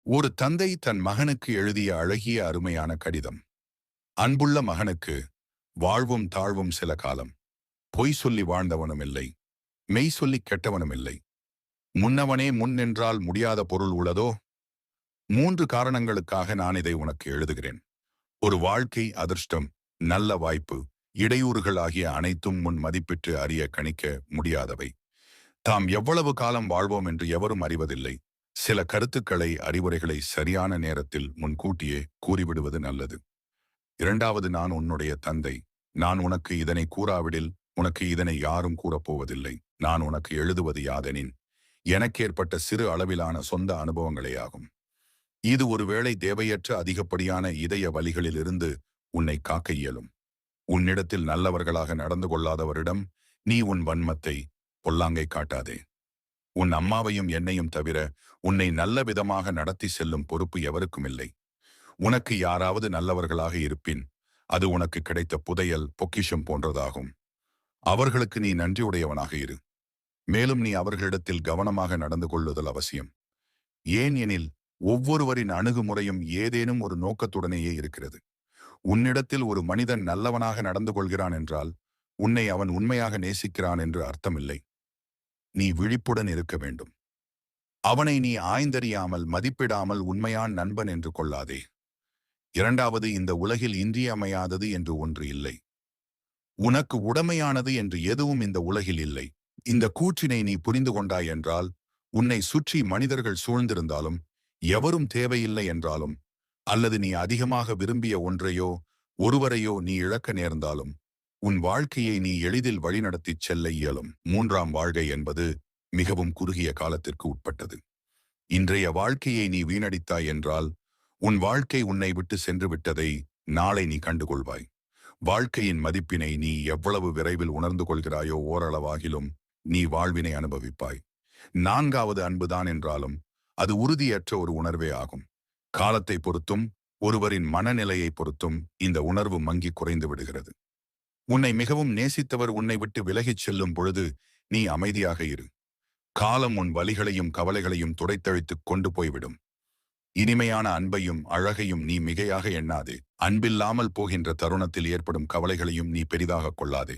ஒரு தந்தை தன் மகனுக்கு எழுதிய அழகிய அருமையான கடிதம். அன்புள்ள மகனுக்கு, வாழ்வும் தாழ்வும் சில காலம். பொய் சொல்லி வாழ்ந்தவனும் இல்லை, மெய் சொல்லி கெட்டவனும் இல்லை. முன்னவனே முன் நின்றால் முடியாத பொருள் உள்ளதோ? 3 காரணங்களுக்காக நான் இதை உனக்கு எழுதுகிறேன். ஒரு வாழ்க்கை, அதிர்ஷ்டம், நல்ல வாய்ப்பு, இடையூறுகள் ஆகிய அனைத்தும் முன் மதிப்பிட்டு அறிய கணிக்க முடியாதவை. தாம் எவ்வளவு காலம் வாழ்வோம் என்று எவரும் அறிவதில்லை. சில கருத்துக்களை, அறிவுரைகளை சரியான நேரத்தில் முன்கூட்டியே கூறிவிடுவது நல்லது. 2வது, நான் உன்னுடைய தந்தை. நான் உனக்கு இதனை கூறாவிடில் உனக்கு இதனை யாரும் கூறப்போவதில்லை. நான் உனக்கு எழுதுவது யாதெனின் எனக்கேற்பட்ட சிறு அளவிலான சொந்த அனுபவங்களேயாகும். இது ஒருவேளை தேவையற்ற அதிகப்படியான இதய வலிகளிலிருந்து உன்னை காக்க இயலும். உன்னிடத்தில் நல்லவர்களாக நடந்து கொள்ளாதவரிடம் நீ உன் வன்மத்தை, பொல்லாங்கை காட்டாதே. உன் அம்மாவையும் என்னையும் தவிர உன்னை நல்ல விதமாக நடத்தி செல்லும் பொறுப்பு எவருக்கும் இல்லை. உனக்கு யாராவது நல்லவர்களாக இருப்பின் அது உனக்கு கிடைத்த புதையல், பொக்கிஷம் போன்றதாகும். அவர்களுக்கு நீ நன்றியுடையவனாக இரு. மேலும் நீ அவர்களிடத்தில் கவனமாக நடந்து கொள்ளுதல் அவசியம். ஏன் எனில் ஒவ்வொருவரின் அணுகுமுறையும் ஏதேனும் ஒரு நோக்கத்துடனேயே இருக்கிறது. உன்னிடத்தில் ஒரு மனிதன் நல்லவனாக நடந்து கொள்கிறான் என்றால் உன்னை அவன் உண்மையாக நேசிக்கிறான் என்று அர்த்தமில்லை. நீ விழிப்புடன் இருக்க வேண்டும். அவனை நீ ஆய்ந்தறியாமல், மதிப்பிடாமல் உண்மையான் நண்பன் என்று கொள்ளாதே. 2வது, இந்த உலகில் இன்றியமையாதது என்று ஒன்று இல்லை. உனக்கு உடமையானது என்று எதுவும் இந்த உலகில் இல்லை. இந்த கூற்றினை நீ புரிந்து கொண்டாய் என்றால், உன்னை சுற்றி மனிதர்கள் சூழ்ந்திருந்தாலும், எவரும் தேவையில்லை என்றாலும், அல்லது நீ அதிகமாக விரும்பிய ஒன்றையோ ஒருவரையோ நீ இழக்க நேர்ந்தாலும், உன் வாழ்க்கையை நீ எளிதில் வழிநடத்திச் செல்ல இயலும். 3ஆம் வாழ்க்கை என்பது மிகவும் குறுகிய காலத்திற்கு உட்பட்டது. இன்றைய வாழ்க்கையை நீ வீணடித்தாய் என்றால், உன் வாழ்க்கை உன்னை விட்டு சென்று விட்டதை நாளை நீ கண்டுகொள்வாய். வாழ்க்கையின் மதிப்பினை நீ எவ்வளவு விரைவில் உணர்ந்து கொள்கிறாயோ ஓரளவாகிலும் நீ வாழ்வினை அனுபவிப்பாய். 4வது, அன்புதான் என்றாலும் அது உறுதியற்ற ஒரு உணர்வே ஆகும். காலத்தை பொறுத்தும் ஒருவரின் மனநிலையை பொறுத்தும் இந்த உணர்வு மங்கி குறைந்து விடுகிறது. உன்னை மிகவும் நேசித்தவர் உன்னை விட்டு விலகிச் செல்லும் பொழுது நீ அமைதியாக இரு. காலம் உன் வலிகளையும் கவலைகளையும் துடைத்தழித்துக் கொண்டு போய்விடும். இனிமையான அன்பையும் அழகையும் நீ மிகையாக எண்ணாதே. அன்பில்லாமல் போகின்ற தருணத்தில் ஏற்படும் கவலைகளையும் நீ பெரிதாக கொள்ளாதே.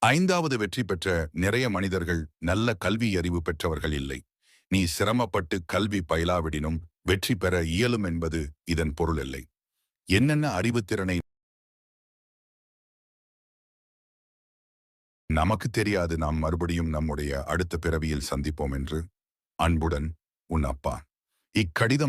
5வது, வெற்றி பெற்ற நிறைய மனிதர்கள் நல்ல கல்வி அறிவு பெற்றவர்கள் இல்லை. நீ சிரமப்பட்டு கல்வி பயிலாவிடினும் வெற்றி பெற இயலும் என்பது இதன் பொருள் இல்லை. என்னென்ன அறிவுத்திறனை நமக்கு தெரியாது. நாம் மறுபடியும் நம்முடைய அடுத்த பிறவியில் சந்திப்போம் என்று அன்புடன் உன் அப்பா. இக்கடிதம்